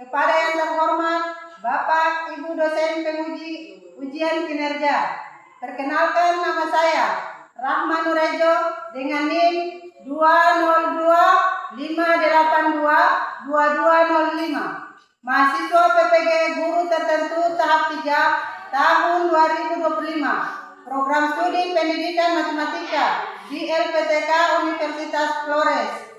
Kepada yang terhormat Bapak Ibu dosen penguji ujian kinerja, perkenalkan nama saya Rahma Nurejo dengan NIM 20258222205, mahasiswa PPG Guru Tertentu tahap 3 tahun 2025, program studi pendidikan matematika di LPTK Universitas Flores.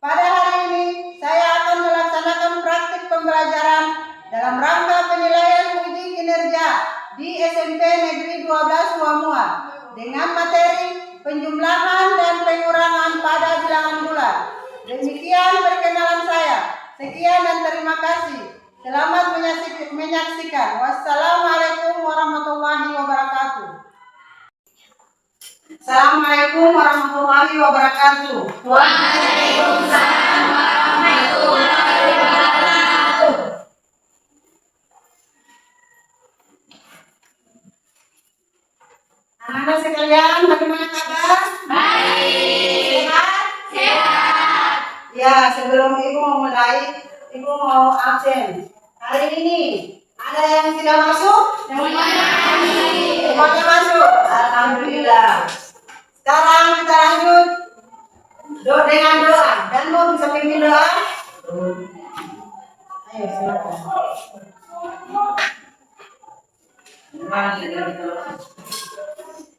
Pada hari ini saya akan melaksanakan praktik pembelajaran dalam rangka penilaian uji kinerja di SMP Negeri 12 Huamua dengan materi penjumlahan dan pengurangan pada bilangan bulat. Demikian perkenalan saya. Sekian dan terima kasih. Selamat menyaksikan. Wassalamualaikum warahmatullahi wabarakatuh. Assalamualaikum warahmatullahi wabarakatuh. Waalaikumsalam warahmatullahi wabarakatuh. Anak-anak sekalian, bagaimana kabar? Baik. Sehat. Ya, sebelum Ibu memulai, Ibu mau absen. Hari ini ada yang tidak masuk? Semuanya masuk. Alhamdulillah. Sekarang kita lanjut dengan doa. Dan mau bisa pimpin doa? Ayo silakan.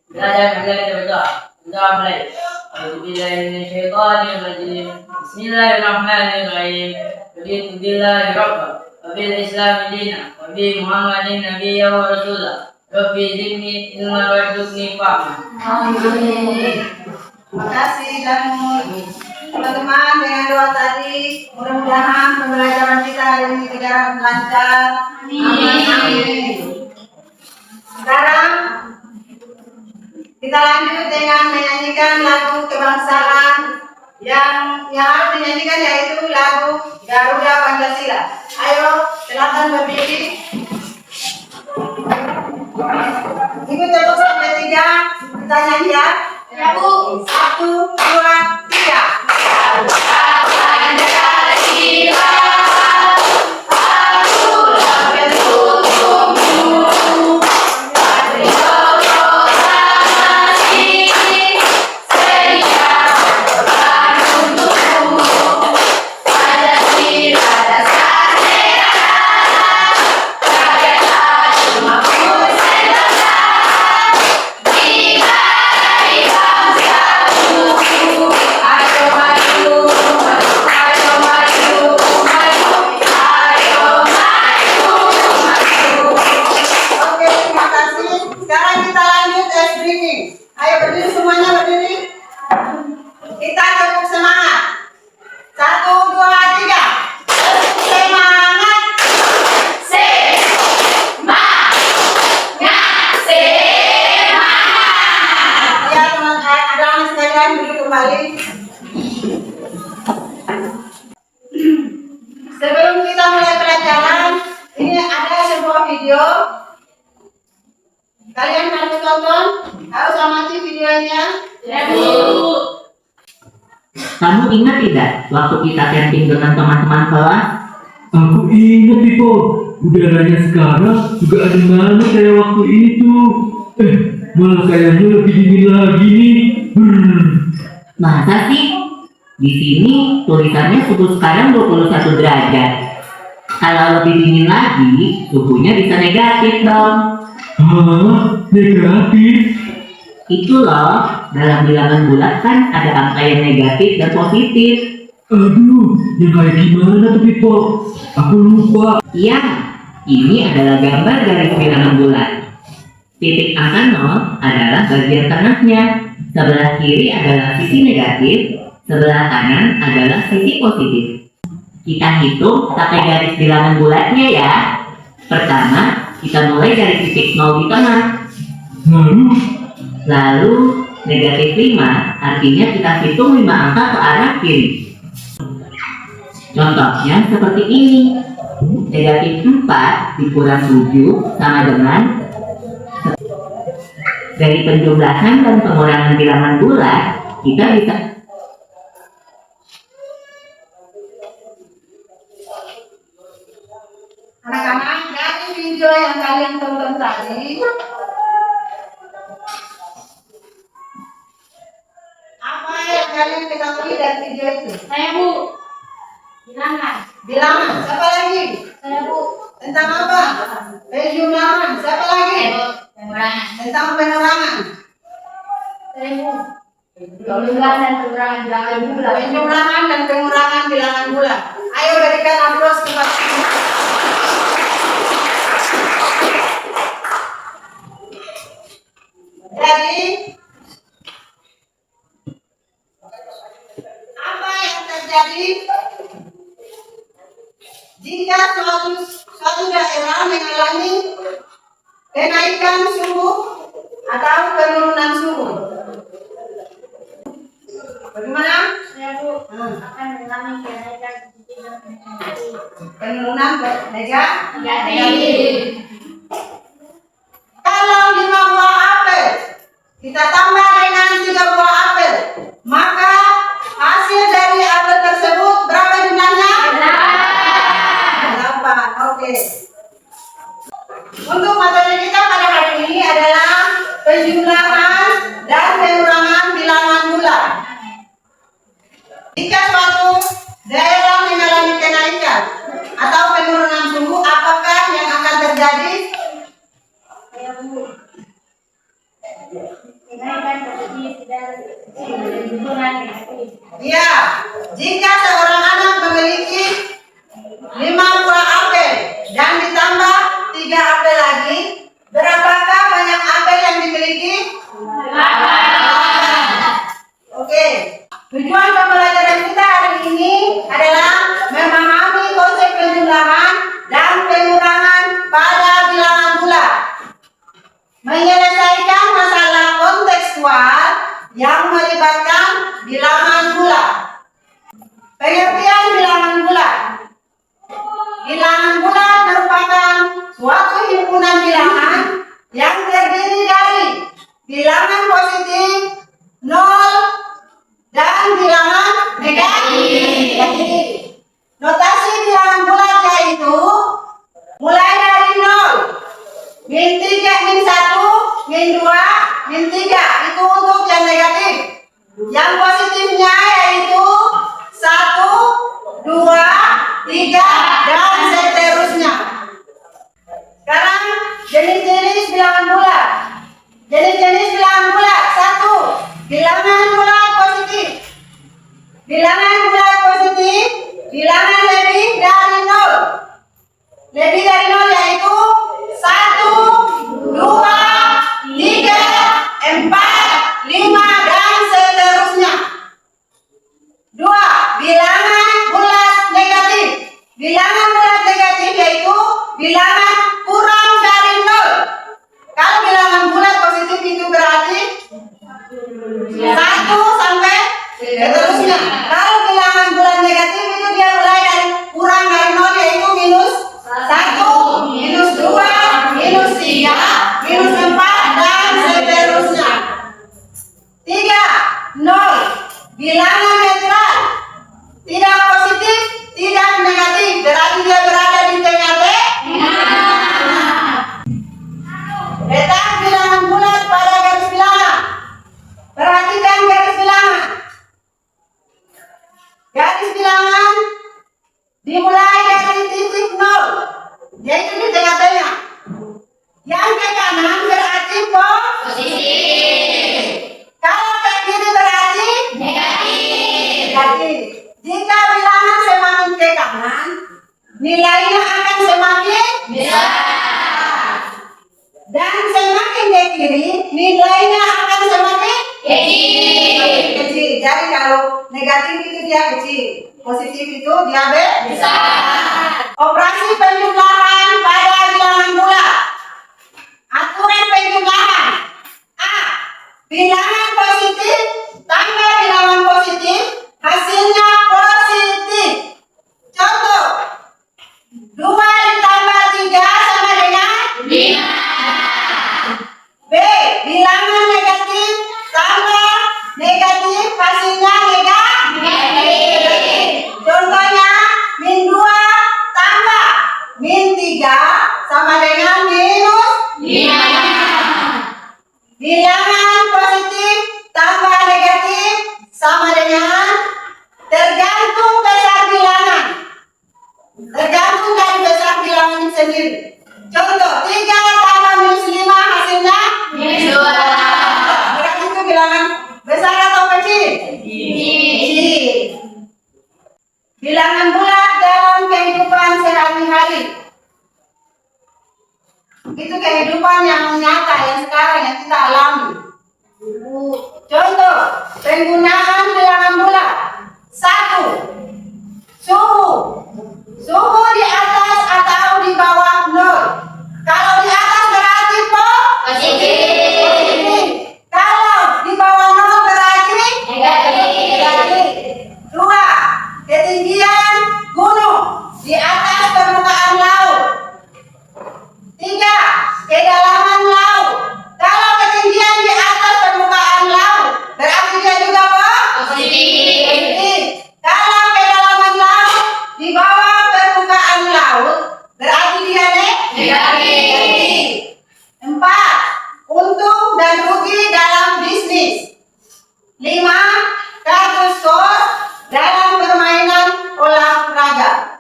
Belajar berdoa. Doa mulai. A'udzubillahiminasyaitonirrajim. Bismillahirrahmanirrahim. Raditu billahi rabban wa bil islami dinan wa bi Muhammadin nabiyyan wa rasulah. Rabbi zidni ilman warzuqni fahman. Amin. Terima kasih dan teman-teman, dengan doa tadi mudah-mudahan pembelajaran kita hari ini berjalan lancar. Amin. Sekarang kita lanjut dengan menyanyikan lagu kebangsaan yang harus dinyanyikan, yaitu lagu Garuda Pancasila. Ayo silakan berdiri. Ibu tepuk sampai 3, kita nyanyi ya. Ya, Bu. 1, 2, 3. Pancasila. Sebelum kita mulai pelajaran, ini ada sebuah video. Kalian harus tonton, harus amati videonya. Ya, Bu. Kamu ingat tidak waktu kita camping dengan teman-teman kelas? Aku ingat, Pipo. Udaranya sekarang juga ada mana kayak waktu itu. Malah kayaknya lebih dingin lagi nih. Masa sih? Di sini tulisannya suhu sekarang 21 derajat. Kalau lebih dingin lagi, suhunya bisa negatif dong. Hah? Negatif? Itu loh, dalam bilangan bulat kan ada angka yang negatif dan positif. Aduh, yang kayak gimana tuh, Pipo? Aku lupa. Iya, ini adalah gambar garis bilangan bulat. Titik angka 0 adalah bagian tengahnya. Sebelah kiri adalah sisi negatif, sebelah kanan adalah sisi positif. Kita hitung pakai garis bilangan bulatnya ya. Pertama, kita mulai dari titik 0 di tengah. Lalu negatif 5 artinya kita hitung 5 angka ke arah kiri. Contohnya seperti ini. Negatif 4 dikurang 7 sama dengan. Dari penjumlahan dan pengurangan bilangan bulat, kita bisa Anak-anak, dari video yang kalian tonton tadi, apa yang kalian ketahui dari video itu? Saya Bu. Bilangan. Bilangan. Siapa lagi? Saya Bu. Tentang apa? Penjumlahan. Siapa lagi? Pengurangan. Tentang penerangan. Saya Bu. Penjumlahan dan pengurangan bilangan bulan. Penjumlahan dan pengurangan bilangan bulan. Ayo berikan aplaus kepada Jadi, apa yang terjadi jika suatu daerah mengalami kenaikan suhu atau penurunan suhu? Bagaimana? Saya Bu akan mengalami kenaikan titik dan negatif. Penurunan negatif. Negatif. Kalau 5 buah apel kita tambah dengan 3 buah apel, maka hasil dari apel tersebut berapa jumlahnya? 8. Oke. Untuk materi kita pada hari ini adalah penjumlahan dan pengurangan bilangan bulan. Jika suatu daerah mengalami kenaikan atau penurunan suhu, apakah yang akan terjadi? Saya Bu. Kenaikan positif dan penurunan negatif. Ya, jika seorang anak memiliki 5 buah apel dan ditambah 3 apel lagi, berapakah banyak apel yang dimiliki? Oke. Tujuan pembelajaran kita hari ini adalah memahami konsep penjumlahan dan pengurangan pada bilangan bulan. Menyelesaikan masalah kontekstual yang melibatkan bilangan bulan. Pengertian bilangan bulan. Bilangan bulan merupakan suatu himpunan bilangan yang terdiri dari bilangan positif, 0, dan bilangan negatif. Notasi bilangan bulan yaitu mulai dari 0, min 3, min 1, min 2, min 3. Itu untuk yang negatif. Yang positifnya yaitu 1, 2, 3, dan seterusnya. Sekarang jenis-jenis bilangan bulan. Jenis-jenis bilangan bulan. 1. Bilangan bulan positif. Bilangan bulan positif, bilangan lebih dari 0. Lebih dari 0 yaitu 1, 2, 3, 4, 5, dan seterusnya. 2. Bilangan bulat negatif. Bilangan bulat negatif yaitu bilangan kurang dari 0. Kalau bilangan bulat positif itu berarti 1 sampai seterusnya. Kalau bilangan bulat negatif itu dia mulai dari kurang dari 0 yaitu minus 1, minus 2, minus 3, minus 4, dan seterusnya. 3. 0. Bilangan netral. Tidak positif, tidak negatif. Berarti dia berada di tengah-tengah. Letak bilangan bulat pada garis bilangan. Perhatikan garis bilangan. Garis bilangan dimulai dari titik 0, yaitu di tengah-tengah. Yang ke kanan berarti positif. Kalau ke kiri berarti negatif. Jika bilangan semakin ke kanan, nilainya akan semakin besar. Dan semakin ke kiri, nilainya akan semakin kecil. Jadi kalau negatif itu dia kecil, positif itu dia besar. Operasi penjumlahan pada bilangan bulat. Aturan penjumlahan. A. Bilangan positif tambah bilangan positif, hasilnya positif. Contoh, 2 ditambah 3 sama dengan 5. B. Bilangan negatif tambah negatif, hasilnya negatif. Contohnya, min 2 tambah 3 sama dengan minus 5. Bilangan positif tambah negatif sama dengan tergantung besar bilangan. Tergantung dari besar bilangan itu sendiri. Contoh, 3 tambah minus 5 hasilnya berarti itu bilangan besar atau kecil? Kecil. Bilangan bulat dalam kehidupan sehari-hari. Itu kehidupan yang nyata, yang sekarang yang kita alami. Contoh, penggunaan bilangan bulat. 1. Suhu. Suhu di atas atau di bawah 0. Kalau di atas berarti positif. Kalau di bawah 0 berarti negatif. 2. Ketinggian gunung di atas permukaan laut. 3. Kedalaman laut. Kalau ketinggian di atas permukaan laut berarti dia juga positif. Kalau kedalaman laut di bawah permukaan laut berarti dia negatif. 4. Untung dan rugi dalam bisnis. 5. Kartu skor dalam permainan olahraga.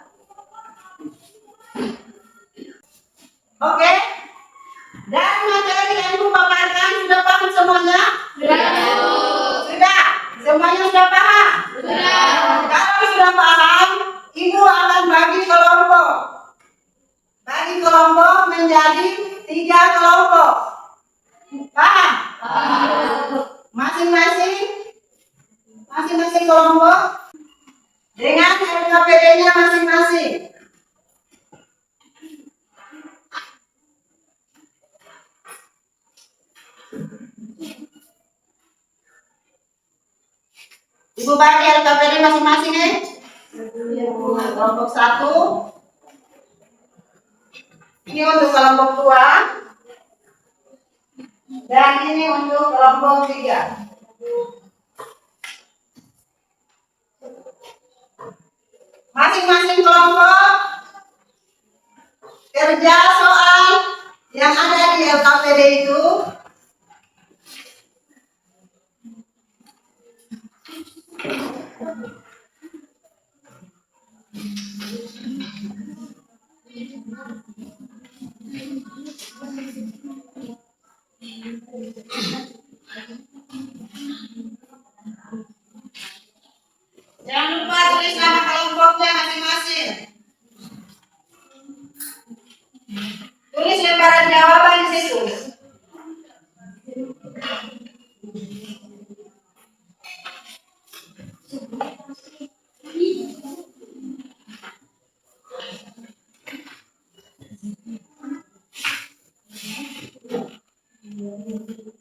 Oke? Dan materi yang kupaparkan sudah paham semuanya? Sudah. Semuanya sudah paham? Kalau sudah paham, Ibu akan bagi kelompok. Bagi kelompok menjadi 3 kelompok. Paham? Masing-masing kelompok dengan LKPD-nya masing-masing. Ibu bagi LKPD masing-masing ya. Kelompok 1. Ini untuk kelompok 2. Dan ini untuk kelompok 3. Masing-masing kelompok kerja soal yang ada di LKPD itu jangan lupa tulis nama kelompoknya masing-masing. Tulis lembaran jawaban di situ.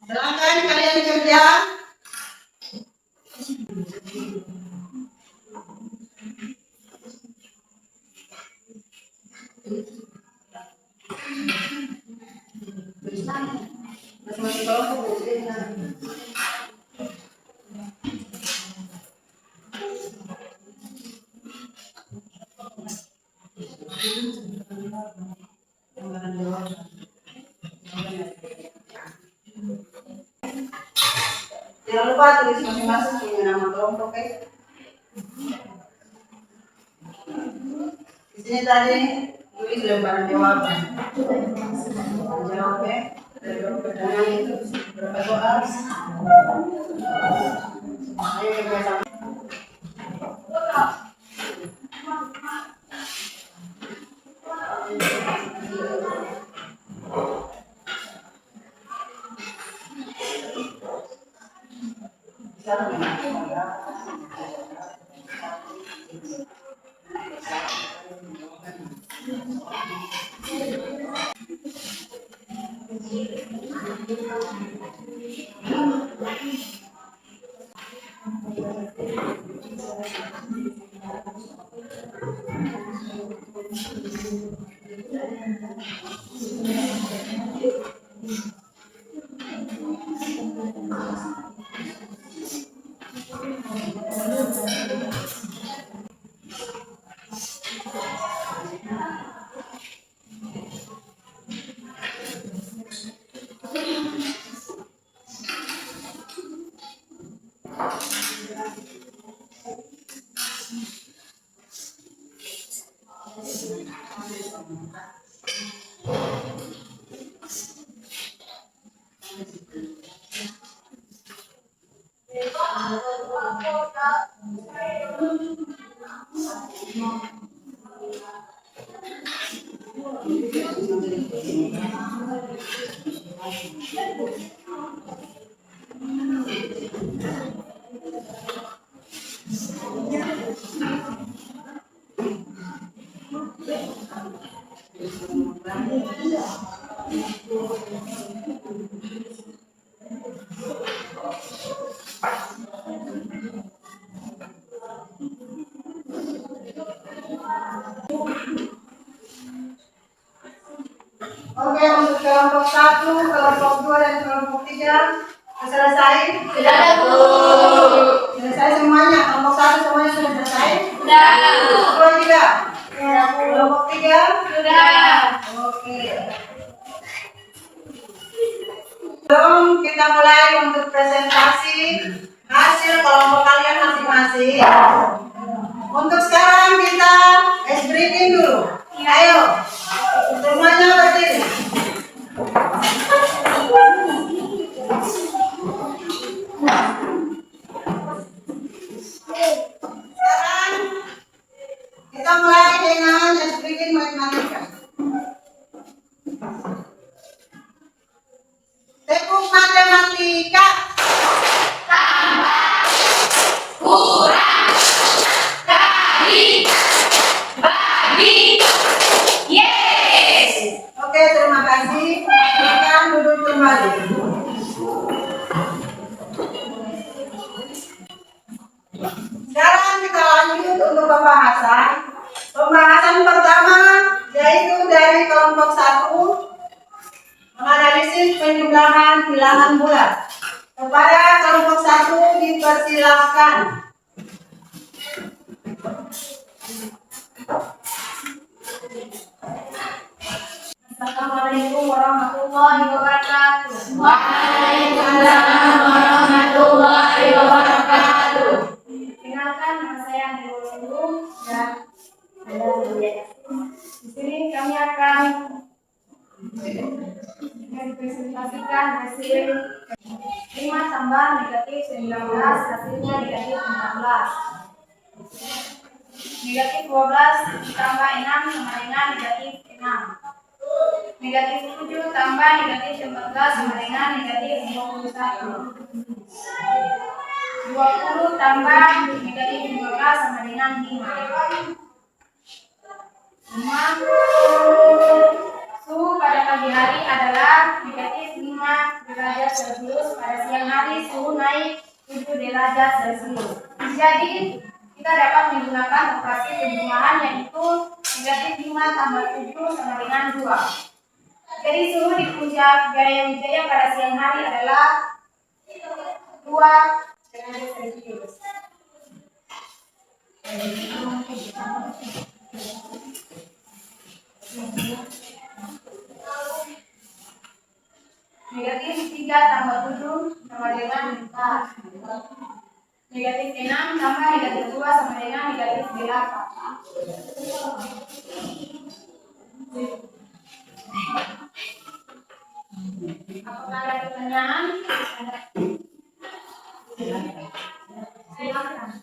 Silakan kalian kerja. Masing-masing kelompok. Jangan lupa tulis masing-masing punya nama kelompok ya. Di sini tadi tulis lembaran jawaban. Jawab ya. Dari pertanyaan itu berapa soal? Ayo kita sama. Oke, untuk kelompok 1, kelompok 2, dan kelompok 3 selesai? Sudah, Bu. Selesai semuanya. Kelompok 1 semuanya sudah selesai? Sudah. Kelompok 3? Kelompok 3? Sudah. Oke. Sebelum kita mulai untuk presentasi hasil kelompok kalian masing-masing. Untuk sekarang kita ice breaking dulu. Ayo, semuanya berdiri. Sekarang kita mulai dengan ice breaking matematika. Tekuk matematika. Oke, terima kasih. Silakan duduk kembali. Sekarang kita lanjut untuk pembahasan. Pembahasan pertama yaitu dari kelompok 1 menganalisis penjumlahan bilangan bulat. Kepada kelompok 1 dipersilahkan. Assalamualaikum warahmatullahi wabarakatuh. Waalaikumsalam warahmatullahi wabarakatuh. Perkenalkan, nama saya Nurul Sulu dan ada Juliet. Di sini kami akan mempresentasikan hasil 5 tambah negatif 19 hasilnya negatif 14. Negatif 12 ditambah 6 sama dengan negatif 6. Negatif 7 tambah negatif 14 sama dengan negatif 21. 20 tambah negatif 15 sama dengan 5. Suhu pada pagi hari adalah negatif 5 derajat Celcius. Pada siang hari suhu naik 7 derajat Celcius. Jadi kita dapat menggunakan operasi penjumlahan yaitu negatif 5 tambah 7 sama dengan 2. Jadi suhu di puncak Jaya Wijaya pada siang hari adalah 2 derajat Celcius. Negatif 3 tambah 7 sama dengan 4. Negatif 6 tambah negatif 2 sama dengan negatif 8. Apakah ada pertanyaan? Silakan.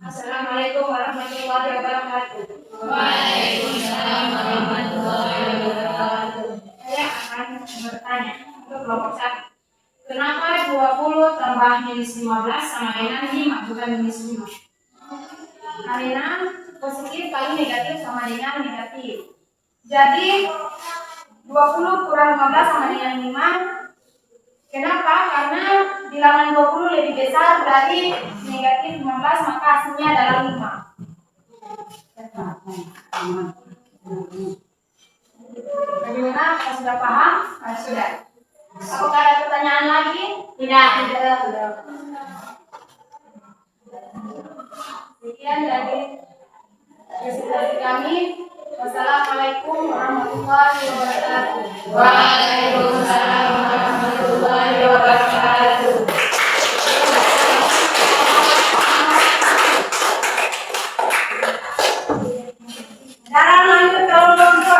Assalamualaikum warahmatullahi wabarakatuh. Waalaikumsalam warahmatullahi wabarakatuh. Saya akan bertanya untuk kelompok 1. Kenapa 20 tambah minus 15 sama dengan 5 bukan minus 5? Karena positif kali negatif sama dengan negatif. Jadi 20 kurang 15 sama dengan 5. Kenapa? Karena bilangan 20 lebih besar dari negatif 15, maka hasilnya adalah 5. Bagaimana? Kalau sudah paham? Sudah. Apakah ada pertanyaan lagi? Tidak. Sekian dari presentasi kami. Wassalamualaikum warahmatullahi wabarakatuh. Waalaikumsalam warahmatullahi wabarakatuh. Sekarang lanjut kelompok 2.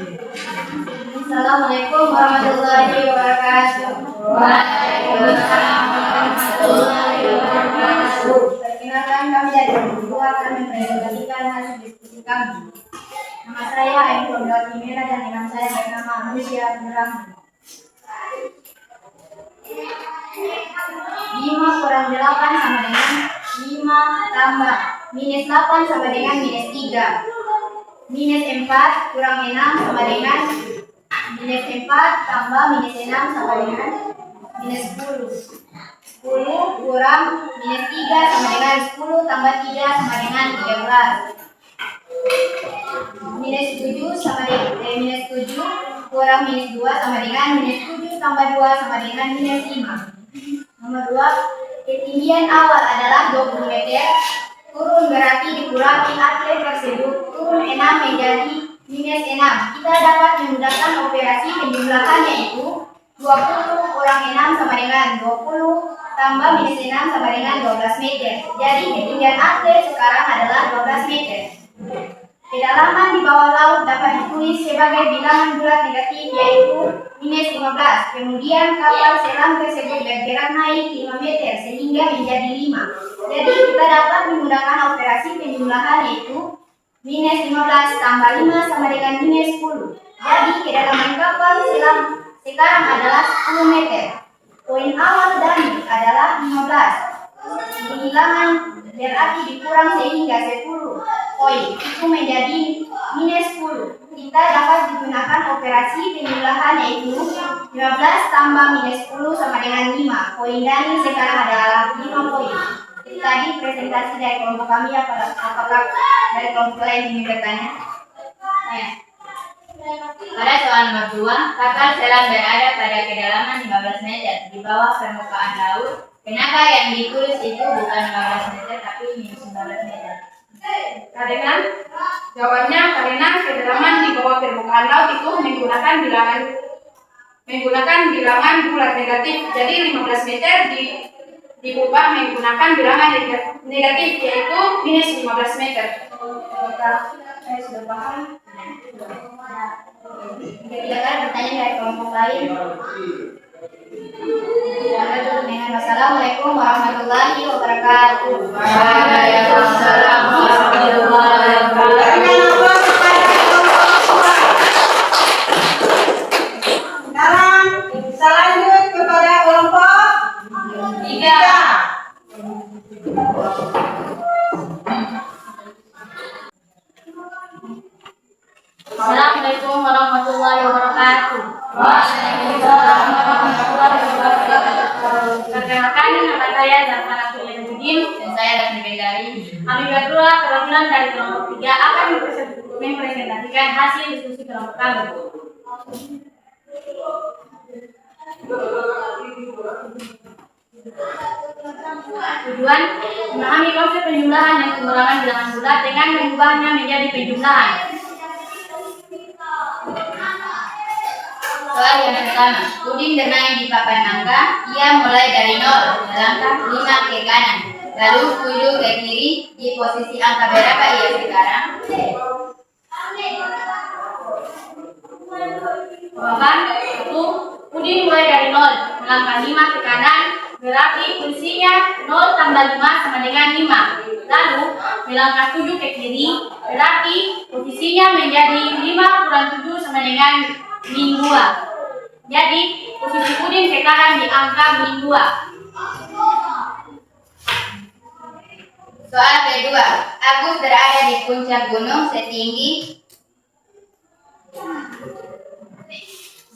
Assalamualaikum warahmatullahi wabarakatuh. Waalaikumsalam warahmatullahi wabarakatuh. Perkenalkan, kami dari Guru akan mempresentasikan hasil diskusi kami. Nama saya Ayu Pondok Timera dan dengan saya bernama Manusia Abdurrahman. 5 kurang 8 sama dengan 5 tambah minus 8 sama dengan minus 3. Minus 4 kurang 6 sama dengan minus 4 tambah minus 6 sama dengan minus 10. 10 kurang minus 3 sama dengan 10 tambah 3 sama dengan 13. Minus 7 sama dengan minus 7 kurang minus 2 sama dengan minus 7 tambah 2 sama dengan minus 5. Nomor 2, ketinggian awal adalah 20 meter. Turun berarti dikurangi atlet tersebut. Turun 6 menjadi minus 6. Kita dapat memudahkan operasi penjumlahan yaitu 20 kurang 6 sama dengan 20 tambah minus 6 sama dengan 12 meter. Jadi ketinggian atlet sekarang adalah 12 meter. Kedalaman di bawah laut dapat ditulis sebagai bilangan bulat negatif yaitu minus 15. Kemudian kapal selam tersebut bergerak naik 5 meter sehingga menjadi 5. Jadi kita dapat memudahkan operasi penjumlahan yaitu minus 15 tambah 5 sama dengan minus 10. Jadi kedalaman kapal selam sekarang adalah 10 meter. Poin awal dan adalah 15. Bilangan berarti dikurang sehingga 10 poin itu menjadi minus 10. Kita dapat digunakan operasi penjumlahan yaitu 15 tambah minus 10 sama dengan 5. Poin dan sekarang adalah 5 poin. Itu tadi presentasi dari kelompok kami. Apakah dari kelompok lain ingin bertanya? Pada soal nomor 2, kapal selam berada pada kedalaman 15 meter di bawah permukaan laut. Kenapa yang ditulis itu bukan 15 meter tapi minus 15 meter? Jawabannya karena kedalaman di bawah permukaan laut itu menggunakan bilangan bulat negatif. Jadi 15 meter diubah menggunakan bilangan negatif yaitu minus 15 meter. Saya sudah paham. Silakan bertanya dari kelompok lain. Assalamualaikum warahmatullahi wabarakatuh. Waalaikumsalam warahmatullahi wabarakatuh. Sekarang kita lanjut kepada kelompok 3. Assalamualaikum warahmatullahi wabarakatuh. Waalaikumsalam warahmatullahi wabarakatuh. Perkenalkan, nama saya Zafar Abdul-Yadudin dan saya Lasmi Bendari. Kami berdua perwakilan dari kelompok 3 akan mempresentasikan hasil diskusi kelompok kami. Tujuan memahami konsep penjumlahan dan pengurangan bilangan bulat dengan mengubahnya menjadi penjumlahan. Soal yang pertama, Udin bermain di papan angka. Ia mulai dari 0, melangkah 5 ke kanan, lalu 7 ke kiri. Di posisi angka berapa ia sekarang? Jawaban 1. Udin mulai dari 0, melangkah 5 ke kanan, berarti posisinya 0 tambah 5 sama dengan 5. Lalu melangkah 7 ke kiri, berarti posisinya menjadi 5 kurang 7 sama dengan min 2. Jadi posisi Udin sekarang di angka min 2. Soal kedua, Agus berada di puncak gunung setinggi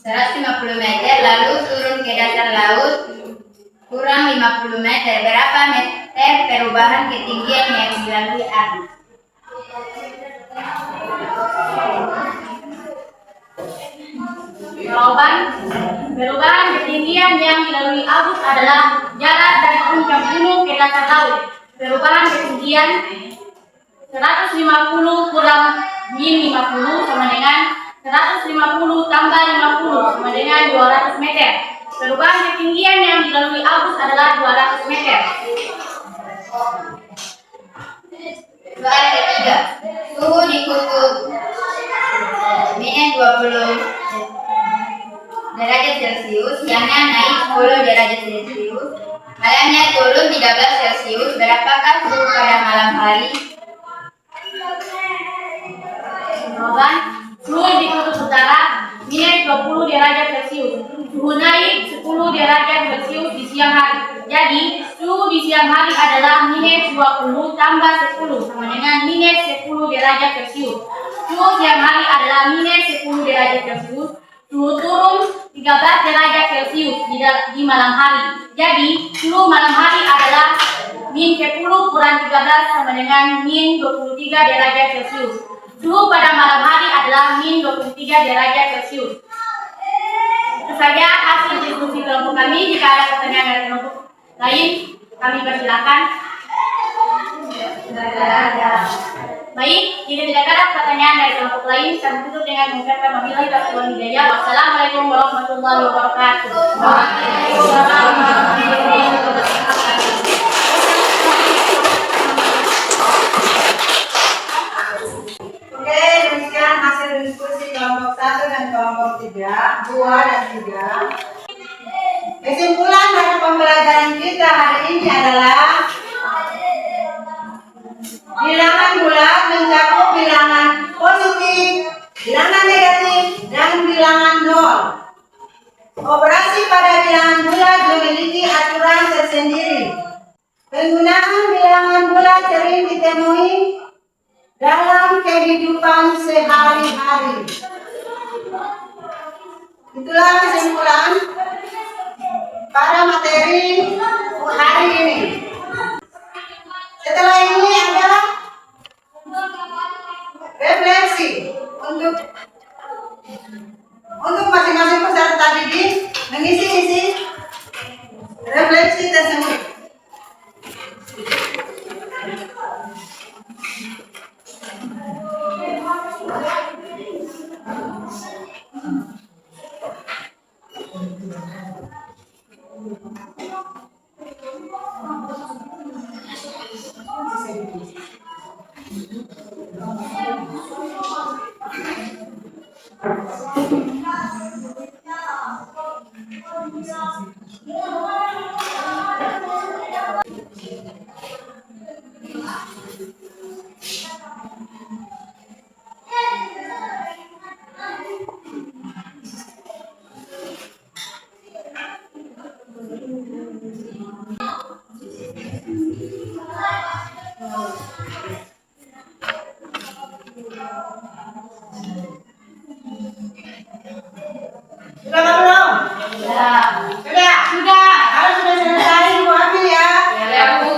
150 meter lalu turun ke dasar laut kurang 50 meter. Berapa meter perubahan ketinggian yang dilalui Agus? Jawaban, perubahan ketinggian yang dilalui Agus adalah jalan dari puncak gunung ke dasar laut. Perubahan ketinggian 150 kurang min 50 sama dengan 150 tambah 50 sama dengan 200 meter. Perubahan ketinggian yang dilalui Agus adalah 200 meter. Soal ketiga, suhu di kutub minus 20 derajat Celcius, siangnya naik 10 derajat Celcius, malamnya turun 13 Celcius. Berapakah suhu pada malam hari? Jawaban, suhu di kutub utara minus 20 derajat Celcius. Suhu naik 10 derajat Celcius di siang hari. Jadi, suhu di siang hari adalah minus 20 tambah 10 sama dengan minus 10 derajat Celcius. Suhu siang hari adalah minus 10 derajat Celcius. Suhu turun 13 derajat Celcius di malam hari. Jadi, suhu malam hari adalah min 10 kurang 13 sama dengan min 23 derajat Celcius. Suhu pada malam hari adalah min 23 derajat Celcius. Itu saja hasil diskusi kelompok kami. Jika ada pertanyaan dari kelompok lain, kami persilakan. Tidak ada. Baik, jika tidak ada pertanyaan dari kelompok lain, kami tutup dengan mengucapkan wabillahi taufiq wal hidayah. Wassalamualaikum warahmatullahi wabarakatuh. Waalaikumsalam warahmatullahi wabarakatuh. Oke, demikian hasil diskusi kelompok 1 dan kelompok 3, 2 dan 3. Kesimpulan dari pembelajaran kita hari ini adalah bilangan bulat mencakup bilangan positif, bilangan negatif, dan bilangan nol. Operasi pada bilangan bulat memiliki aturan tersendiri. Penggunaan bilangan bulat sering ditemui dalam kehidupan sehari-hari. Itulah kesimpulan pada materi hari ini. Setelah ini ada refleksi untuk masing-masing peserta didik mengisi refleksi tersebut. Sudah belum? Sudah. Sudah. Kalau sudah selesai, Ibu ambil ya. Ya, Bu.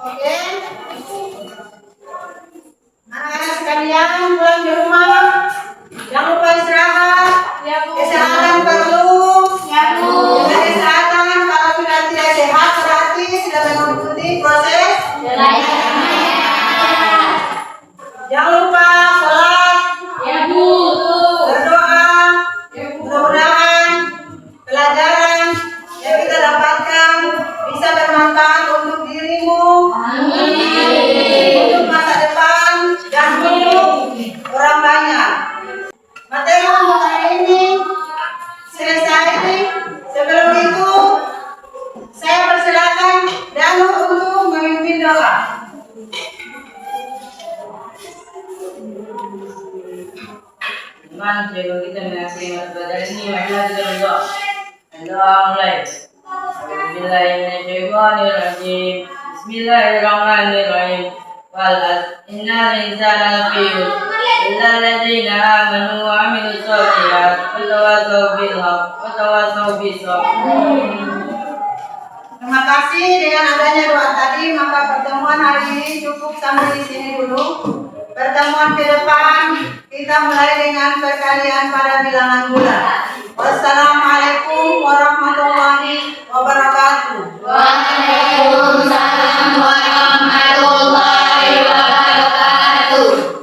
Oke. Anak-anak sekalian pulang di rumah. Jangan lupa istirahat. Ya, Bu. Kesehatan perlu. Ya, Bu. Dengan kesehatan, kalau sudah tidak sehat berarti sudah mengikuti proses. Jangan lupa sholat, Ya, Bu. berdoa. Mudah-mudahan pelajaran yang kita dapatkan bisa bermanfaat untuk dirimu, untuk masa depan, dan untuk orang banyak. Materi untuk hari ini selesai. Sebelum itu, saya persilakan Danu untuk memimpin doa. Teman, coba kita mengakhiri mata pelajaran ini. Marilah kita berdoa. Doa mulai. Bismillahirrahmanirrahim. Bismillahirrahmanirrahim. Innal insana lafi khusr illa alladziina aamanu wa 'amilus shalihaati wa tawassaw bil haqqi wa tawassaw bis sabr. Terima kasih, dengan adanya doa tadi maka pertemuan hari ini cukup sampai di sini dulu. Pertemuan ke depan kita mulai dengan perkalian pada bilangan bulan. Wassalamualaikum warahmatullahi wabarakatuh. Waalaikumsalam warahmatullahi wabarakatuh.